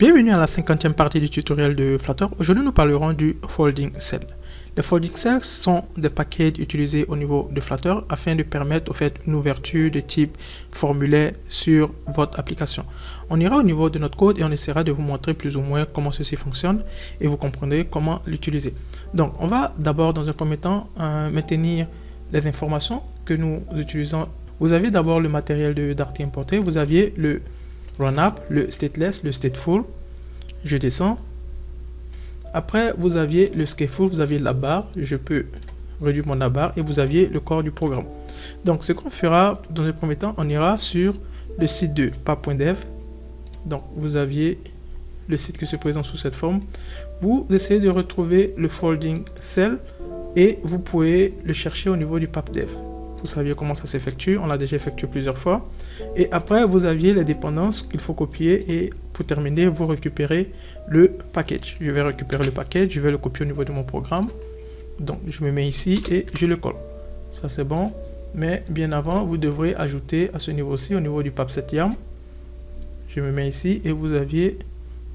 Bienvenue à la 50e partie du tutoriel de Flutter. Aujourd'hui, nous parlerons du Folding Cell. Les Folding Cells sont des packages utilisés au niveau de Flutter afin de permettre une ouverture de type formulaire sur votre application. On ira au niveau de notre code et on essaiera de vous montrer plus ou moins comment ceci fonctionne et vous comprendrez comment l'utiliser. Donc, on va d'abord dans un premier temps maintenir les informations que nous utilisons. Vous avez d'abord le matériel de Dart importé, vous aviez le run-up, le stateless, le stateful. Je descends. Après, vous aviez le scaffold, vous aviez la barre. Je peux réduire mon barre et vous aviez le corps du programme. Donc, ce qu'on fera dans un premier temps, on ira sur le site de pap.dev. Donc, vous aviez le site qui se présente sous cette forme. Vous essayez de retrouver le folding cell et vous pouvez le chercher au niveau du pap.dev. Vous saviez comment ça s'effectue, on l'a déjà effectué plusieurs fois. Et après, vous aviez les dépendances qu'il faut copier et pour terminer, vous récupérez le package. Je vais récupérer le package, je vais le copier au niveau de mon programme. Donc, je me mets ici et je le colle. Ça, c'est bon. Mais bien avant, vous devrez ajouter à ce niveau-ci, au niveau du pap7yam. Je me mets ici et vous aviez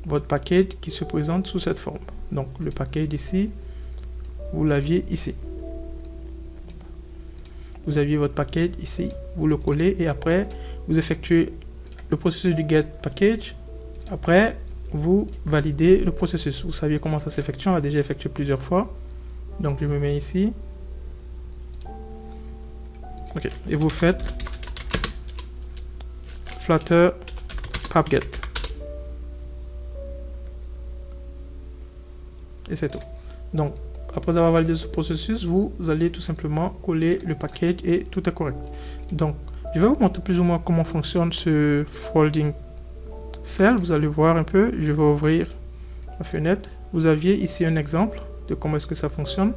votre package qui se présente sous cette forme. Donc, le package ici, vous l'aviez ici. Vous aviez votre package ici, vous le collez et après vous effectuez le processus du get package. Après vous validez le processus. Vous saviez comment ça s'effectue, on l'a déjà effectué plusieurs fois. Donc je me mets ici. Ok, et vous faites flutter pap-get. Et c'est tout. Donc après avoir validé ce processus, vous allez tout simplement coller le package et tout est correct. Donc, je vais vous montrer plus ou moins comment fonctionne ce folding cell. Vous allez voir un peu. Je vais ouvrir la fenêtre. Vous aviez ici un exemple de comment est-ce que ça fonctionne.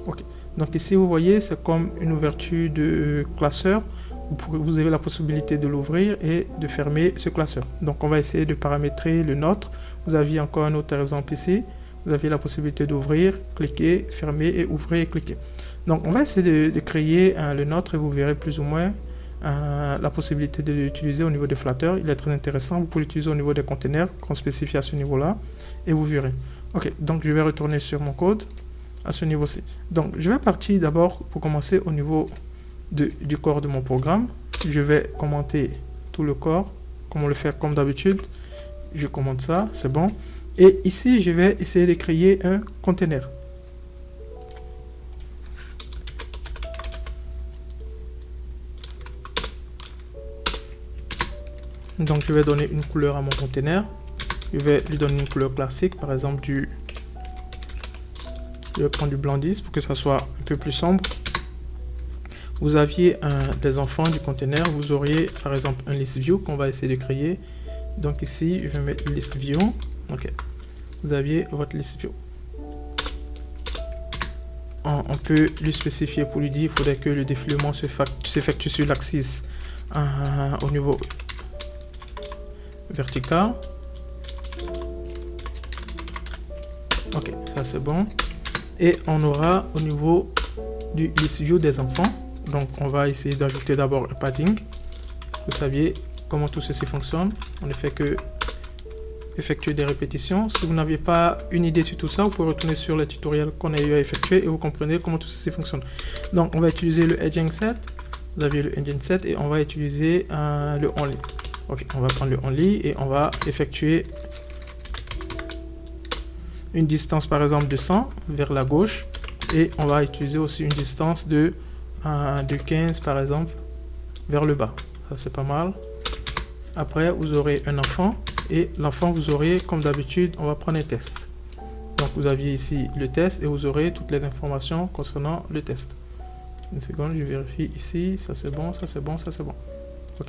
Ok. Donc ici, vous voyez, c'est comme une ouverture de classeur. Vous avez la possibilité de l'ouvrir et de fermer ce classeur. Donc, on va essayer de paramétrer le nôtre. Vous aviez encore un autre exemple ici. Vous avez la possibilité d'ouvrir, cliquer, fermer et ouvrir et cliquer. Donc, on va essayer de créer le nôtre et vous verrez plus ou moins la possibilité de l'utiliser au niveau de Flutter. Il est très intéressant. Vous pouvez l'utiliser au niveau des containers qu'on spécifie à ce niveau-là et vous verrez. Ok, donc je vais retourner sur mon code à ce niveau-ci. Donc, je vais partir d'abord pour commencer au niveau du corps de mon programme. Je vais commenter tout le corps, comme on le fait comme d'habitude. Je commente ça, c'est bon. Et ici, je vais essayer de créer un container. Donc, je vais donner une couleur à mon container. Je vais lui donner une couleur classique, par exemple je vais prendre du blanc 10 pour que ça soit un peu plus sombre. Vous aviez des enfants du container, vous auriez par exemple un list view qu'on va essayer de créer. Donc ici, je vais mettre list view. Ok. Vous aviez votre list view. On peut lui spécifier pour lui dire il faudrait que le défilement s'effectue sur l'axe au niveau vertical. Ok, ça c'est bon. Et on aura au niveau du list view des enfants. Donc on va essayer d'ajouter d'abord un padding. Vous saviez comment tout ceci fonctionne. On ne fait que effectuer des répétitions. Si vous n'aviez pas une idée sur tout ça, vous pouvez retourner sur le tutoriel qu'on a eu à effectuer et vous comprenez comment tout ceci fonctionne. Donc on va utiliser le edging set. Vous avez le edging set et on va utiliser le only. Ok, on va prendre le only et on va effectuer une distance par exemple de 100 vers la gauche et on va utiliser aussi une distance de 15 par exemple vers le bas. Ça c'est pas mal. Après vous aurez un enfant. Et l'enfant, vous aurez, comme d'habitude, on va prendre un test. Donc, vous aviez ici le test et vous aurez toutes les informations concernant le test. Une seconde, je vérifie ici. Ça, c'est bon, ça, c'est bon, ça, c'est bon. OK.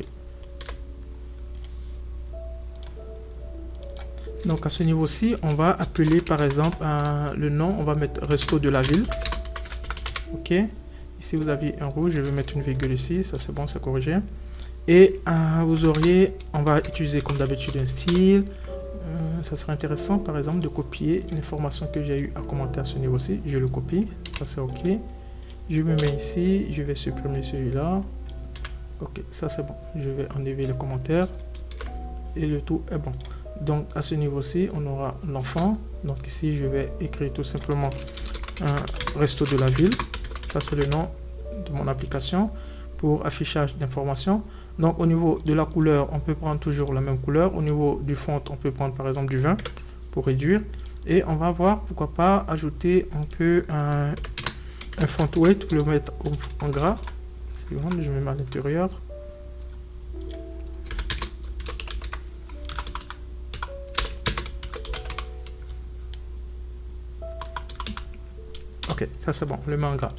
Donc, à ce niveau-ci, on va appeler, par exemple, le nom. On va mettre resto de la ville. OK. Ici, vous aviez un rouge. Je vais mettre une virgule ici. Ça, c'est bon, c'est corrigé. Et vous auriez, on va utiliser comme d'habitude un style. Ça serait intéressant par exemple de copier une information que j'ai eu à commenter à ce niveau-ci. Je le copie, ça c'est OK. Je me mets ici, je vais supprimer celui-là. OK, ça c'est bon. Je vais enlever les commentaires et le tout est bon. Donc à ce niveau-ci, on aura l'enfant. Donc ici, je vais écrire tout simplement un resto de la ville. Ça, c'est le nom de mon application pour affichage d'informations. Donc au niveau de la couleur, on peut prendre toujours la même couleur. Au niveau du font, on peut prendre par exemple du 20 pour réduire. Et on va voir, pourquoi pas, ajouter un peu un font weight pour le mettre en gras. Seconde, je mets à l'intérieur. Ok, ça c'est bon, le met en gras.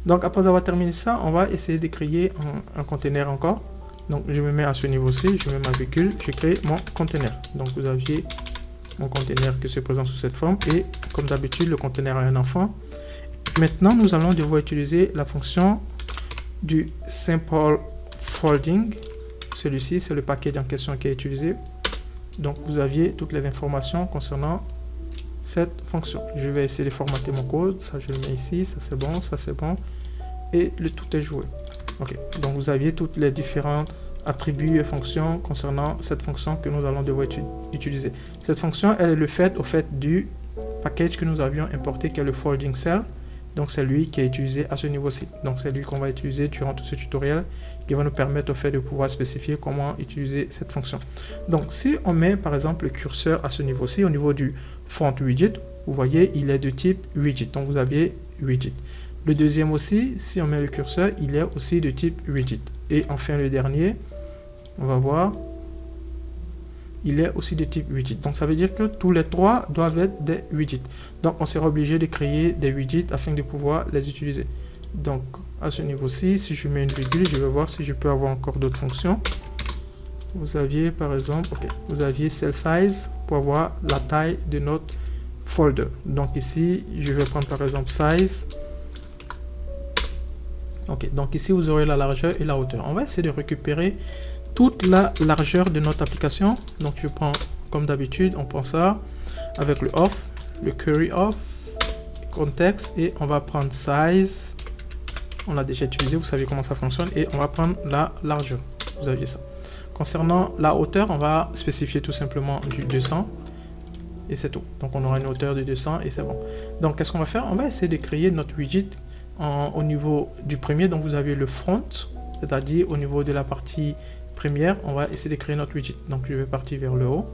Donc après avoir terminé ça, on va essayer de créer un conteneur encore. Donc je me mets à ce niveau-ci, je mets ma virgule, je crée mon conteneur. Donc vous aviez mon conteneur qui se présente sous cette forme et comme d'habitude le conteneur a un enfant. Maintenant nous allons devoir utiliser la fonction du simple folding. Celui-ci c'est le package en question qui est utilisé. Donc vous aviez toutes les informations concernant cette fonction. Je vais essayer de formater mon code. Ça je le mets ici, ça c'est bon, ça c'est bon. Et le tout est joué. Ok, donc vous aviez toutes les différentes attributs et fonctions concernant cette fonction que nous allons devoir utiliser. Cette fonction, elle est le fait au fait du package que nous avions importé qui est le folding cell. Donc c'est lui qui est utilisé à ce niveau-ci. Donc c'est lui qu'on va utiliser durant tout ce tutoriel qui va nous permettre au fait de pouvoir spécifier comment utiliser cette fonction. Donc si on met par exemple le curseur à ce niveau-ci, au niveau du font widget, vous voyez il est de type widget. Donc vous aviez widget. Le deuxième aussi, si on met le curseur, il est aussi de type widget. Et enfin le dernier, on va voir, il est aussi de type widget. Donc ça veut dire que tous les trois doivent être des widgets. Donc on sera obligé de créer des widgets afin de pouvoir les utiliser. Donc à ce niveau-ci, si je mets une virgule, je vais voir si je peux avoir encore d'autres fonctions. Vous aviez par exemple, ok, vous aviez cell size pour avoir la taille de notre folder. Donc ici, je vais prendre par exemple size. Ok, donc ici vous aurez la largeur et la hauteur. On va essayer de récupérer toute la largeur de notre application. Donc je prends comme d'habitude, on prend ça avec le off, le query off, context et on va prendre size. On l'a déjà utilisé, vous savez comment ça fonctionne et on va prendre la largeur. Vous aviez ça. Concernant la hauteur, on va spécifier tout simplement du 200 et c'est tout. Donc on aura une hauteur de 200 et c'est bon. Donc qu'est-ce qu'on va faire? On va essayer de créer notre widget au niveau du premier. Donc vous avez le front, c'est-à-dire au niveau de la partie première, on va essayer de créer notre widget. Donc je vais partir vers le haut.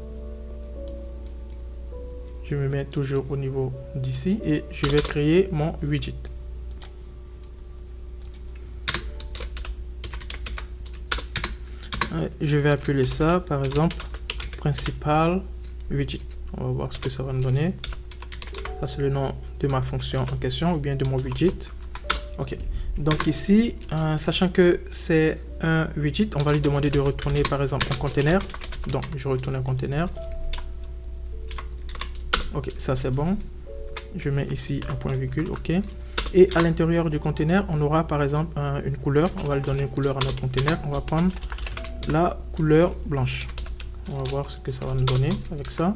Je me mets toujours au niveau d'ici et je vais créer mon widget. Je vais appeler ça par exemple principal widget. On va voir ce que ça va nous donner. Ça c'est le nom de ma fonction en question ou bien de mon widget. Ok, donc ici, sachant que c'est un widget, on va lui demander de retourner par exemple un conteneur. Donc je retourne un conteneur. Ok, ça c'est bon. Je mets ici un point virgule, ok. Et à l'intérieur du conteneur, on aura par exemple une couleur. On va lui donner une couleur à notre conteneur. On va prendre la couleur blanche. On va voir ce que ça va nous donner avec ça.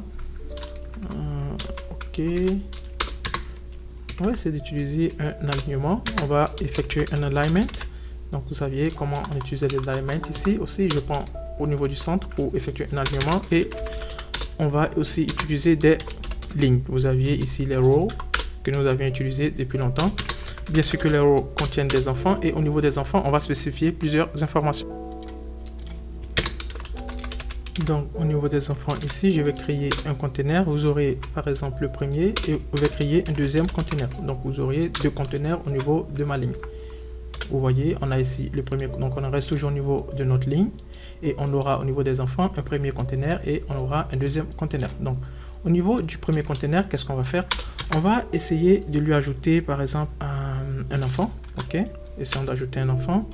Ok. On va essayer d'utiliser un alignement. On va effectuer un alignment. Donc vous saviez comment on utilise l'alignment ici. Aussi, je prends au niveau du centre pour effectuer un alignement. Et on va aussi utiliser des lignes. Vous aviez ici les rows que nous avions utilisés depuis longtemps. Bien sûr que les rows contiennent des enfants. Et au niveau des enfants, on va spécifier plusieurs informations. Donc au niveau des enfants ici, je vais créer un conteneur. Vous aurez par exemple le premier et vous allez créer un deuxième conteneur. Donc vous aurez deux conteneurs au niveau de ma ligne. Vous voyez, on a ici le premier, donc on reste toujours au niveau de notre ligne et on aura au niveau des enfants un premier conteneur et on aura un deuxième conteneur. Donc au niveau du premier conteneur, qu'est-ce qu'on va faire? On va essayer de lui ajouter par exemple un enfant. Ok, essayons d'ajouter un enfant.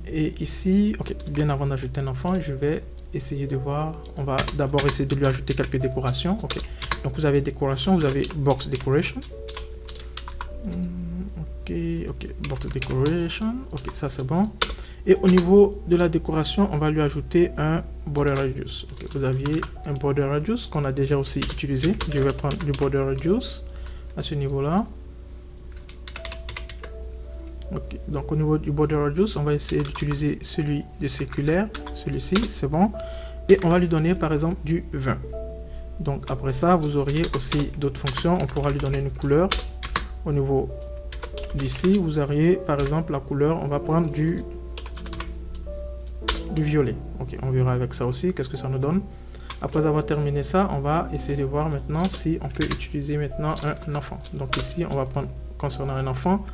Et ici, ok, bien avant d'ajouter un enfant, je vais essayer de voir. On va d'abord essayer de lui ajouter quelques décorations. Ok, donc vous avez décoration, vous avez box decoration. Ok, box decoration. Ok, ça c'est bon. Et au niveau de la décoration, on va lui ajouter un border radius. Okay, vous aviez un border radius qu'on a déjà aussi utilisé. Je vais prendre le border radius à ce niveau-là. Ok, donc au niveau du border radius, on va essayer d'utiliser celui de séculaire, celui-ci, c'est bon. Et on va lui donner par exemple du 20. Donc après ça, vous auriez aussi d'autres fonctions. On pourra lui donner une couleur. Au niveau d'ici, vous auriez par exemple la couleur, on va prendre du violet. Ok, on verra avec ça aussi qu'est-ce que ça nous donne. Après avoir terminé ça, on va essayer de voir maintenant si on peut utiliser maintenant un enfant. Donc ici, on va prendre concernant un enfant,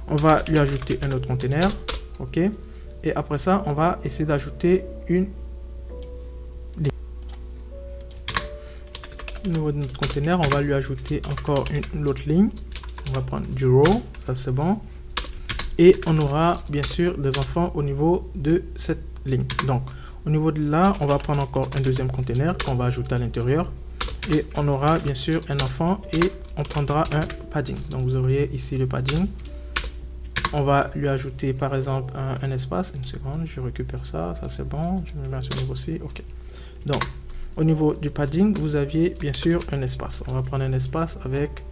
on va lui ajouter un autre conteneur. Ok, et après ça, on va essayer d'ajouter une ligne. Au niveau de notre conteneur, on va lui ajouter encore une autre ligne. On va prendre du row, ça c'est bon. Et on aura bien sûr des enfants au niveau de cette ligne. Donc au niveau de là, on va prendre encore un deuxième conteneur qu'on va ajouter à l'intérieur. Et on aura bien sûr un enfant et on prendra un padding. Donc vous auriez ici le padding. On va lui ajouter par exemple un espace. Une seconde, je récupère ça, ça c'est bon. Je me mets à ce niveau-ci, ok. Donc au niveau du padding, vous aviez bien sûr un espace. On va prendre un espace avec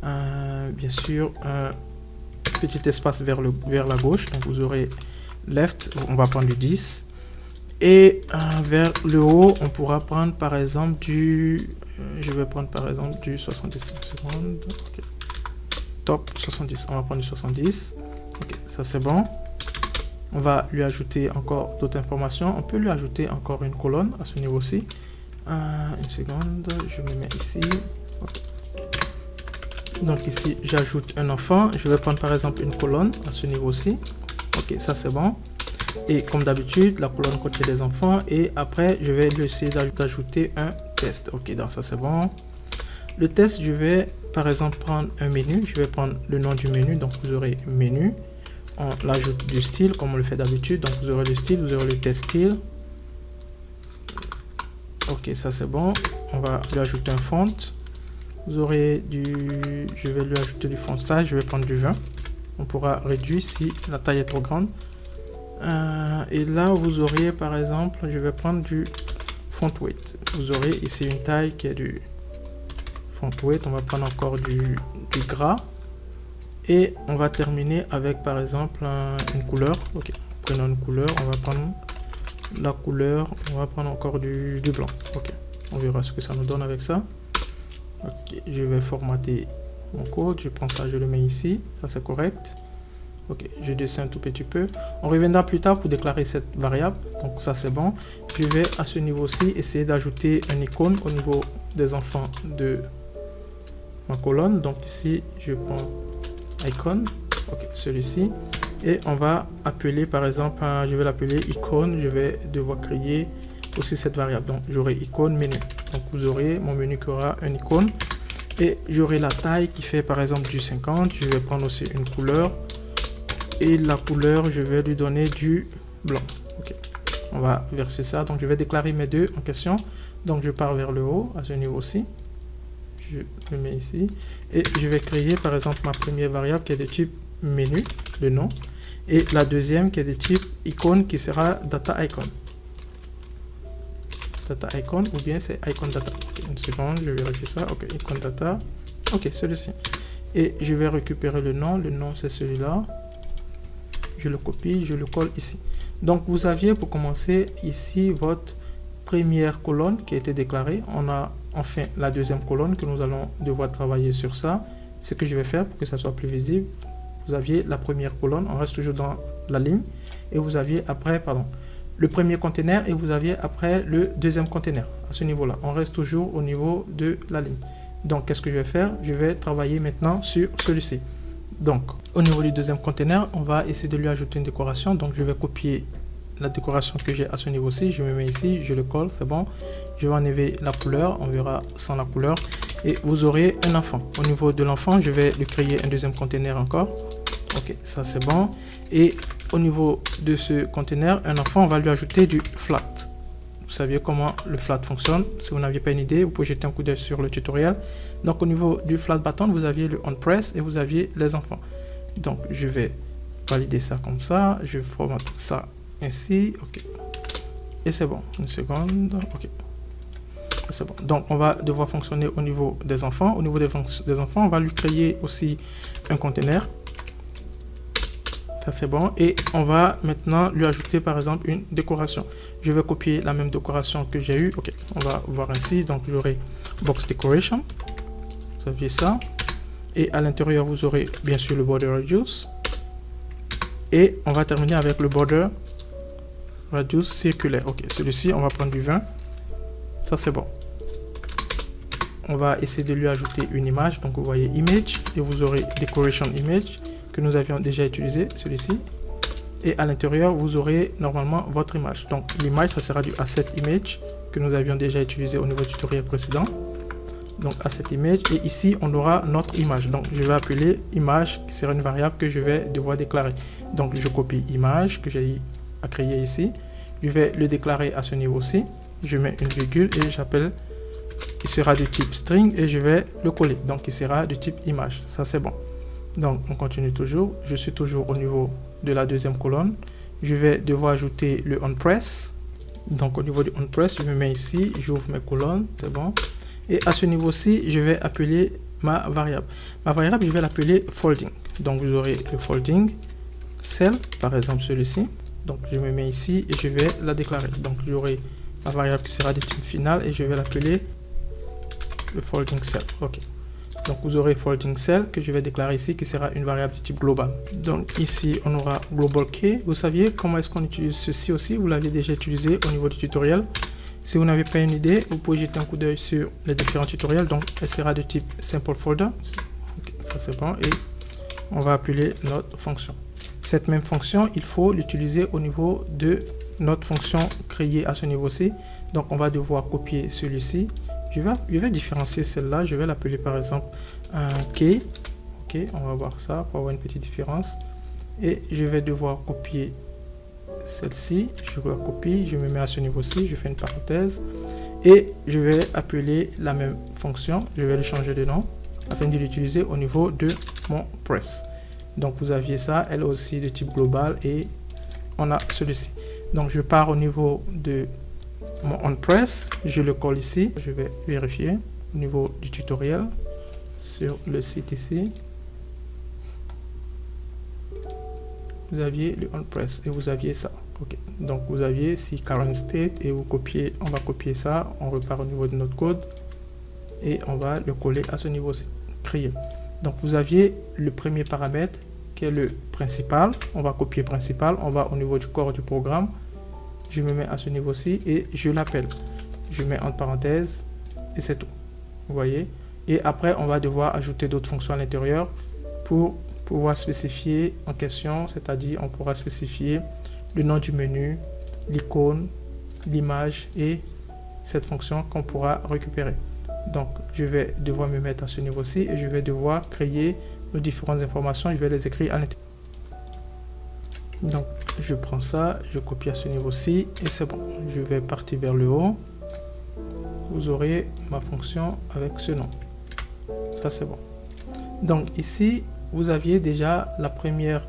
bien sûr un petit espace vers la gauche. Donc vous aurez left, on va prendre du 10. Et vers le haut, on pourra prendre par exemple du... je vais prendre par exemple du 70 secondes. Okay. Top 70, on va prendre du 70. Ok, ça c'est bon. On va lui ajouter encore d'autres informations. On peut lui ajouter encore une colonne à ce niveau-ci. Une seconde, je me mets ici. Okay. Donc ici, j'ajoute un enfant. Je vais prendre par exemple une colonne à ce niveau-ci. Ok, ça c'est bon. Et comme d'habitude, la colonne contient des enfants. Et après, je vais lui essayer d'ajouter un test. Ok, donc ça c'est bon. Le test, je vais par exemple prendre un menu. Je vais prendre le nom du menu. Donc vous aurez menu. On l'ajoute du style comme on le fait d'habitude. Donc vous aurez le style, vous aurez le test style. Ok, ça c'est bon. On va lui ajouter un font. Vous aurez je vais lui ajouter du font size, je vais prendre du 20. On pourra réduire si la taille est trop grande. Et là, vous auriez par exemple, je vais prendre du font weight. Vous aurez ici une taille qui est du font weight. On va prendre encore du gras. Et on va terminer avec par exemple une couleur. Ok, prenons une couleur. On va prendre la couleur. On va prendre encore du blanc. Ok, on verra ce que ça nous donne avec ça. Ok, je vais formater mon code, je prends ça, je le mets ici, ça c'est correct. Ok, je descends un tout petit peu. On reviendra plus tard pour déclarer cette variable, donc ça c'est bon. Je vais à ce niveau-ci essayer d'ajouter un icône au niveau des enfants de ma colonne. Donc ici, je prends icône, ok, celui-ci. Et on va appeler par exemple, je vais l'appeler icône, je vais devoir créer aussi cette variable. Donc j'aurai icône menu. Donc vous aurez mon menu qui aura un icône et j'aurai la taille qui fait par exemple du 50. Je vais prendre aussi une couleur et la couleur je vais lui donner du blanc. Ok, on va vérifier ça. Donc je vais déclarer mes deux en question. Donc je pars vers le haut à ce niveau-ci. Je le mets ici et je vais créer par exemple ma première variable qui est de type menu, le nom, et la deuxième qui est de type icône qui sera data icon. Data icon ou bien c'est icon data. Une seconde, je vérifie ça. Ok, icon data. Ok, celui-ci. Et je vais récupérer le nom. Le nom c'est celui-là. Je le copie, je le colle ici. Donc vous aviez pour commencer ici votre première colonne qui a été déclarée. On a enfin la deuxième colonne que nous allons devoir travailler sur ça. Ce que je vais faire pour que ça soit plus visible. Vous aviez la première colonne, on reste toujours dans la ligne. Et vous aviez après, pardon, le premier conteneur et vous aviez après le deuxième conteneur. À ce niveau-là, on reste toujours au niveau de la ligne. Donc, qu'est-ce que je vais faire? Je vais travailler maintenant sur celui-ci. Donc, au niveau du deuxième conteneur, on va essayer de lui ajouter une décoration. Donc, je vais copier la décoration que j'ai à ce niveau-ci. Je me mets ici, je le colle, c'est bon. Je vais enlever la couleur, on verra sans la couleur. Et vous aurez un enfant. Au niveau de l'enfant, je vais lui créer un deuxième conteneur encore. Ok, ça c'est bon. Et au niveau de ce conteneur, un enfant, on va lui ajouter du flat. Vous savez comment le flat fonctionne. Si vous n'aviez pas une idée, vous pouvez jeter un coup d'œil sur le tutoriel. Donc au niveau du flat button, vous aviez le on press et vous aviez les enfants. Donc je vais valider ça comme ça. Je formate ça ainsi. Ok. Et c'est bon. Une seconde. Ok. C'est bon. Donc on va devoir fonctionner au niveau des enfants. Au niveau des enfants, on va lui créer aussi un conteneur. Ça c'est bon. Et on va maintenant lui ajouter par exemple une décoration. Je vais copier la même décoration que j'ai eu. Ok, on va voir ainsi. Donc j'aurai box decoration. Vous aviez ça. Et à l'intérieur, vous aurez bien sûr le border radius. Et on va terminer avec le border radius circulaire. Ok, celui-ci, on va prendre du 20. Ça c'est bon. On va essayer de lui ajouter une image. Donc vous voyez image et vous aurez decoration image que nous avions déjà utilisé, celui-ci. Et à l'intérieur, vous aurez normalement votre image. Donc l'image, ça sera du asset image que nous avions déjà utilisé au niveau du tutoriel précédent. Donc asset image. Et ici, on aura notre image. Donc je vais appeler image qui sera une variable que je vais devoir déclarer. Donc je copie image que j'ai à créer ici. Je vais le déclarer à ce niveau-ci. Je mets une virgule et j'appelle. Il sera de type string et je vais le coller. Donc il sera de type image. Ça c'est bon. Donc on continue toujours. Je suis toujours au niveau de la deuxième colonne. Je vais devoir ajouter le onPress. Donc au niveau du onPress, je me mets ici, j'ouvre mes colonnes, c'est bon. Et à ce niveau-ci, je vais appeler ma variable. Ma variable, je vais l'appeler folding. Donc vous aurez le folding cell, par exemple celui-ci. Donc je me mets ici et je vais la déclarer. Donc j'aurai ma variable qui sera de type final et je vais l'appeler le folding cell. Ok. Donc vous aurez folding cell que je vais déclarer ici qui sera une variable de type global. Donc ici on aura global key. Vous saviez comment est-ce qu'on utilise ceci aussi? Vous l'aviez déjà utilisé au niveau du tutoriel. Si vous n'avez pas une idée, vous pouvez jeter un coup d'œil sur les différents tutoriels. Donc elle sera de type simple folder. Okay, ça c'est bon. Et on va appeler notre fonction. Cette même fonction, il faut l'utiliser au niveau de notre fonction créée à ce niveau-ci. Donc on va devoir copier celui-ci. Je vais différencier celle-là. Je vais l'appeler par exemple un key. Ok, on va voir ça pour avoir une petite différence. Et je vais devoir copier celle-ci. Je la copie, je me mets à ce niveau-ci, je fais une parenthèse. Et je vais appeler la même fonction. Je vais le changer de nom afin de l'utiliser au niveau de mon press. Donc vous aviez ça, elle aussi de type global et on a celui-ci. Donc je pars au niveau de mon onPress, je le colle ici, je vais vérifier au niveau du tutoriel sur le site ici. Vous aviez le onPress et vous aviez ça. Ok, donc vous aviez si current state et vous copiez, on va copier ça, on repart au niveau de notre code et on va le coller à ce niveau-ci, créer. Donc vous aviez le premier paramètre qui est le principal, on va copier principal, on va au niveau du corps du programme. Je me mets à ce niveau-ci et je l'appelle. Je mets entre parenthèses et c'est tout. Vous voyez? Et après, on va devoir ajouter d'autres fonctions à l'intérieur pour pouvoir spécifier en question, c'est-à-dire on pourra spécifier le nom du menu, l'icône, l'image et cette fonction qu'on pourra récupérer. Donc, je vais devoir me mettre à ce niveau-ci et je vais devoir créer nos différentes informations. Je vais les écrire à l'intérieur. Donc, je prends ça, je copie à ce niveau-ci et c'est bon. Je vais partir vers le haut. Vous aurez ma fonction avec ce nom. Ça, c'est bon. Donc, ici, vous aviez déjà la première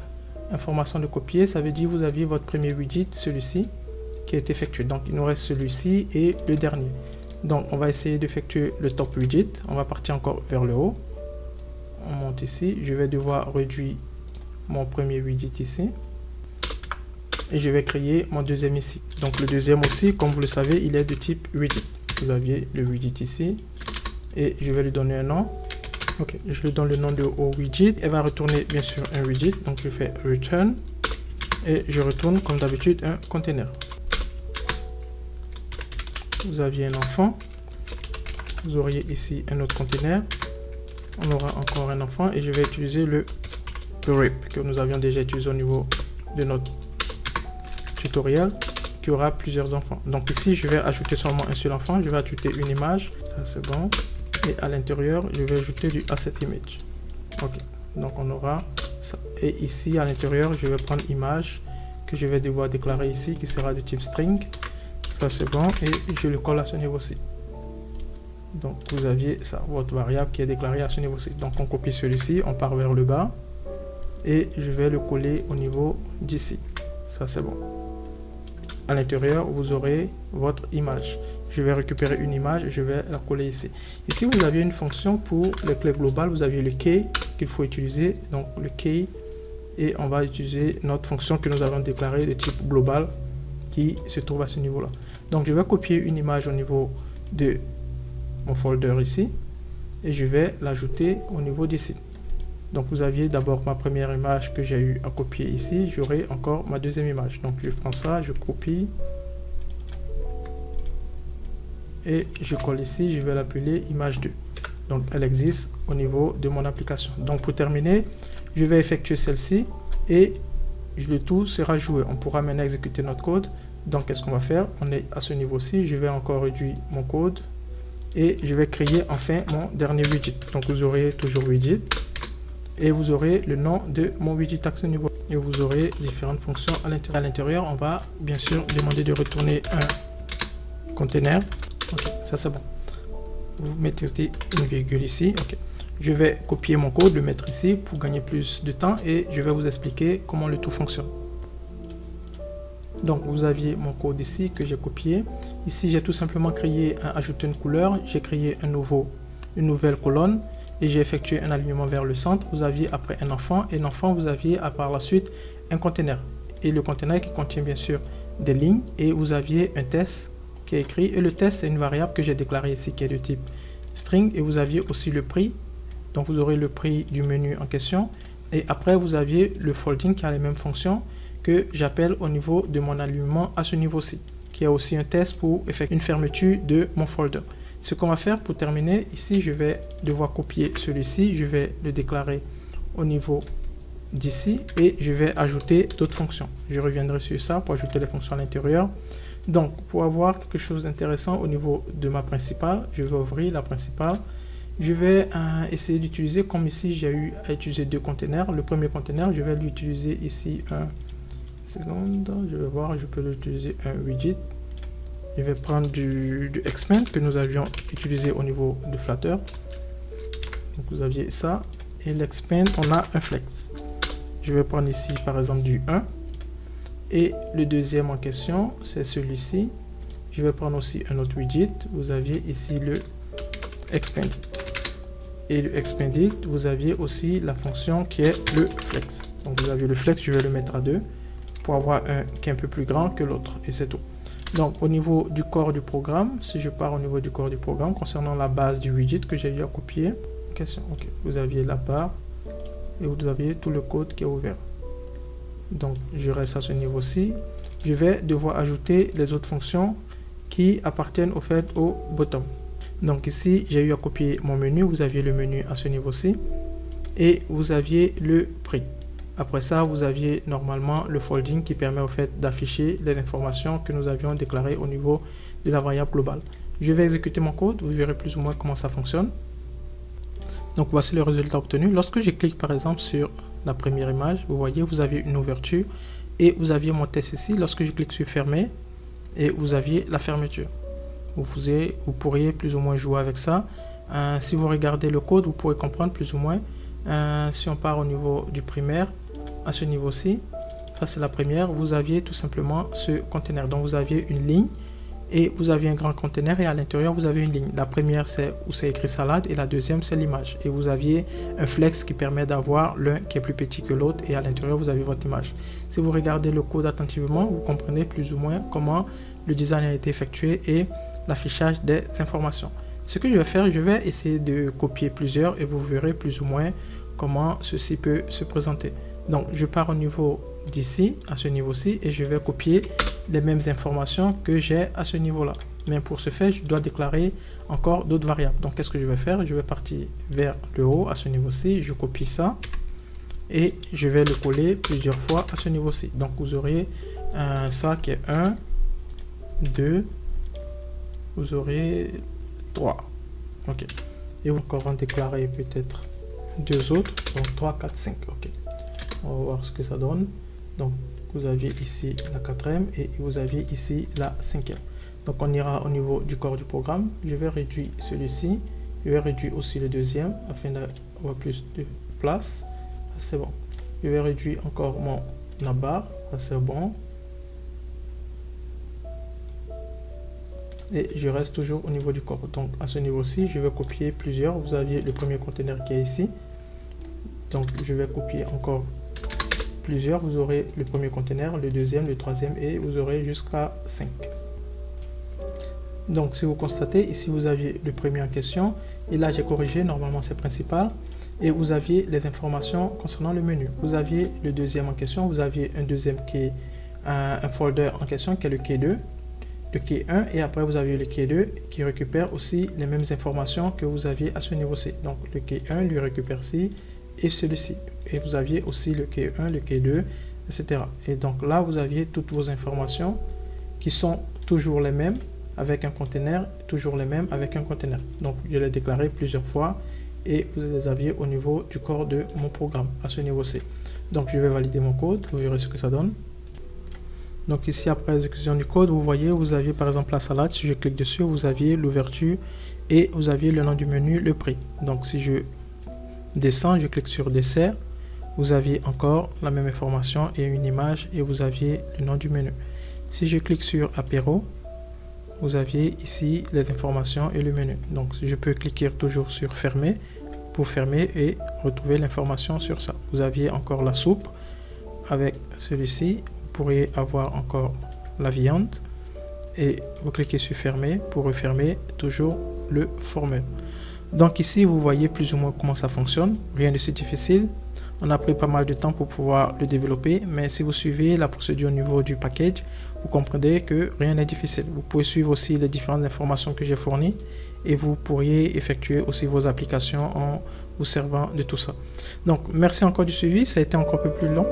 information de copier. Ça veut dire vous aviez votre premier widget, celui-ci, qui est effectué. Donc, il nous reste celui-ci et le dernier. Donc, on va essayer d'effectuer le top widget. On va partir encore vers le haut. On monte ici. Je vais devoir réduire mon premier widget ici. Et je vais créer mon deuxième ici. Donc le deuxième aussi, comme vous le savez, il est de type widget. Vous aviez le widget ici. Et je vais lui donner un nom. Ok, je lui donne le nom de au widget. Elle va retourner bien sûr un widget. Donc je fais return. Et je retourne comme d'habitude un container. Vous aviez un enfant. Vous auriez ici un autre container. On aura encore un enfant. Et je vais utiliser le grep que nous avions déjà utilisé au niveau de notre tutoriel qui aura plusieurs enfants. Donc ici, je vais ajouter seulement un seul enfant. Je vais ajouter une image. Ça, c'est bon. Et à l'intérieur, je vais ajouter du asset image. Ok. Donc on aura ça. Et ici, à l'intérieur, je vais prendre image que je vais devoir déclarer ici qui sera de type string. Ça, c'est bon. Et je le colle à ce niveau-ci. Donc vous aviez ça, votre variable qui est déclarée à ce niveau-ci. Donc on copie celui-ci, on part vers le bas. Et je vais le coller au niveau d'ici. Ça, c'est bon. À l'intérieur, vous aurez votre image. Je vais récupérer une image et je vais la coller ici. Ici, vous avez une fonction pour les clés globales. Vous avez le key qu'il faut utiliser. Donc, le key et on va utiliser notre fonction que nous avons déclarée de type global qui se trouve à ce niveau-là. Donc je vais copier une image au niveau de mon folder ici et je vais l'ajouter au niveau d'ici. Donc vous aviez d'abord ma première image que j'ai eu à copier ici, j'aurai encore ma deuxième image. Donc je prends ça, je copie et je colle ici, je vais l'appeler image 2. Donc elle existe au niveau de mon application. Donc pour terminer, je vais effectuer celle-ci et le tout sera joué. On pourra maintenant exécuter notre code. Donc qu'est-ce qu'on va faire? On est à ce niveau-ci, je vais encore réduire mon code et je vais créer enfin mon dernier widget. Donc vous aurez toujours widget et vous aurez le nom de mon widget à ce niveau et vous aurez différentes fonctions à l'intérieur. À l'intérieur, on va bien sûr demander de retourner un container. Ok, ça c'est bon. Vous mettez une virgule ici. Ok, je vais copier mon code, le mettre ici pour gagner plus de temps et je vais vous expliquer comment le tout fonctionne. Donc vous aviez mon code ici que j'ai copié. Ici j'ai tout simplement ajouté une couleur, j'ai créé une nouvelle colonne et j'ai effectué un alignement vers le centre. Vous aviez après un enfant et l'enfant vous aviez par la suite un conteneur et le conteneur qui contient bien sûr des lignes et vous aviez un test qui est écrit et le test c'est une variable que j'ai déclarée ici qui est de type string et vous aviez aussi le prix. Donc vous aurez le prix du menu en question et après vous aviez le folding qui a les mêmes fonctions que j'appelle au niveau de mon alignement à ce niveau-ci, qui a aussi un test pour effectuer une fermeture de mon folder. Ce qu'on va faire pour terminer, ici je vais devoir copier celui-ci, je vais le déclarer au niveau d'ici et je vais ajouter d'autres fonctions. Je reviendrai sur ça pour ajouter les fonctions à l'intérieur. Donc pour avoir quelque chose d'intéressant au niveau de ma principale, je vais ouvrir la principale. Je vais essayer d'utiliser, comme ici j'ai eu à utiliser deux containers. Le premier container, je vais l'utiliser ici je vais voir, je peux l'utiliser un widget. Je vais prendre du expand que nous avions utilisé au niveau de Flutter. Donc vous aviez ça et l'expand, on a un flex. Je vais prendre ici par exemple du 1 et le deuxième en question c'est celui-ci. Je vais prendre aussi un autre widget. Vous aviez ici le expand et le expanded, vous aviez aussi la fonction qui est le flex. Donc vous aviez le flex, je vais le mettre à 2 pour avoir un qui est un peu plus grand que l'autre et c'est tout. Donc au niveau du corps du programme, si je pars au niveau du corps du programme concernant la base du widget que j'ai eu à copier, question, ok, vous aviez la barre et vous aviez tout le code qui est ouvert. Donc je reste à ce niveau-ci. Je vais devoir ajouter les autres fonctions qui appartiennent au fait au bottom. Donc ici j'ai eu à copier mon menu, vous aviez le menu à ce niveau-ci et vous aviez le prix. Après ça, vous aviez normalement le folding qui permet au fait d'afficher les informations que nous avions déclarées au niveau de la variable globale. Je vais exécuter mon code, vous verrez plus ou moins comment ça fonctionne. Donc voici le résultat obtenu. Lorsque je clique par exemple sur la première image, vous voyez, vous avez une ouverture et vous aviez mon test ici. Lorsque je clique sur fermer et vous aviez la fermeture. Vous pourriez plus ou moins jouer avec ça. Si vous regardez le code, vous pourrez comprendre plus ou moins. Si on part au niveau du primaire, à ce niveau-ci, ça c'est la première, vous aviez tout simplement ce conteneur. Donc vous aviez une ligne et vous aviez un grand conteneur et à l'intérieur vous avez une ligne. La première c'est où c'est écrit salade et la deuxième c'est l'image. Et vous aviez un flex qui permet d'avoir l'un qui est plus petit que l'autre et à l'intérieur vous avez votre image. Si vous regardez le code attentivement, vous comprenez plus ou moins comment le design a été effectué et l'affichage des informations. Ce que je vais faire, je vais essayer de copier plusieurs et vous verrez plus ou moins comment ceci peut se présenter. Donc je pars au niveau d'ici, à ce niveau-ci, et je vais copier les mêmes informations que j'ai à ce niveau-là. Mais pour ce faire, je dois déclarer encore d'autres variables. Donc qu'est-ce que je vais faire? Je vais partir vers le haut, à ce niveau-ci, je copie ça, et je vais le coller plusieurs fois à ce niveau-ci. Donc vous aurez ça qui est 1, 2, vous aurez 3. Ok. Et encore en déclarer peut-être deux autres, donc 3, 4, 5. Ok. On va voir ce que ça donne. Donc vous aviez ici la quatrième et vous aviez ici la cinquième. Donc on ira au niveau du corps du programme. Je vais réduire celui-ci. Je vais réduire aussi le deuxième afin d'avoir plus de place. C'est bon. Je vais réduire encore mon barre. C'est bon. Et je reste toujours au niveau du corps. Donc à ce niveau-ci, je vais copier plusieurs. Vous aviez le premier conteneur qui est ici. Donc je vais copier encore plusieurs, vous aurez le premier conteneur, le deuxième, le troisième et vous aurez jusqu'à 5. Donc si vous constatez, ici vous aviez le premier en question et là j'ai corrigé, normalement c'est principal, et vous aviez les informations concernant le menu. Vous aviez le deuxième en question, vous aviez un deuxième qui est un folder en question qui est le key 2, le key 1 et après vous aviez le key 2 qui récupère aussi les mêmes informations que vous aviez à ce niveau-ci. Donc le key 1 lui récupère ci et celui-ci. Et vous aviez aussi le key 1, le key 2, etc. Et donc là vous aviez toutes vos informations qui sont toujours les mêmes avec un conteneur, toujours les mêmes avec un conteneur. Donc je l'ai déclaré plusieurs fois et vous les aviez au niveau du corps de mon programme à ce niveau-ci. Donc je vais valider mon code, vous verrez ce que ça donne. Donc ici après l'exécution du code, vous voyez, vous aviez par exemple la salade, si je clique dessus, vous aviez l'ouverture et vous aviez le nom du menu, le prix. Donc si je descends, je clique sur dessert, vous aviez encore la même information et une image et vous aviez le nom du menu. Si je clique sur apéro, vous aviez ici les informations et le menu. Donc je peux cliquer toujours sur fermer pour fermer et retrouver l'information sur ça. Vous aviez encore la soupe avec celui-ci. Vous pourriez avoir encore la viande et vous cliquez sur fermer pour refermer toujours le formulaire. Donc ici vous voyez plus ou moins comment ça fonctionne. Rien de si difficile. On a pris pas mal de temps pour pouvoir le développer, mais si vous suivez la procédure au niveau du package, vous comprendrez que rien n'est difficile. Vous pouvez suivre aussi les différentes informations que j'ai fournies et vous pourriez effectuer aussi vos applications en vous servant de tout ça. Donc merci encore du suivi, ça a été encore un peu plus long,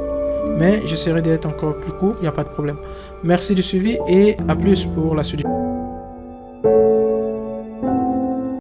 mais j'essaierai d'être encore plus court, il n'y a pas de problème. Merci du suivi et à plus pour la suite.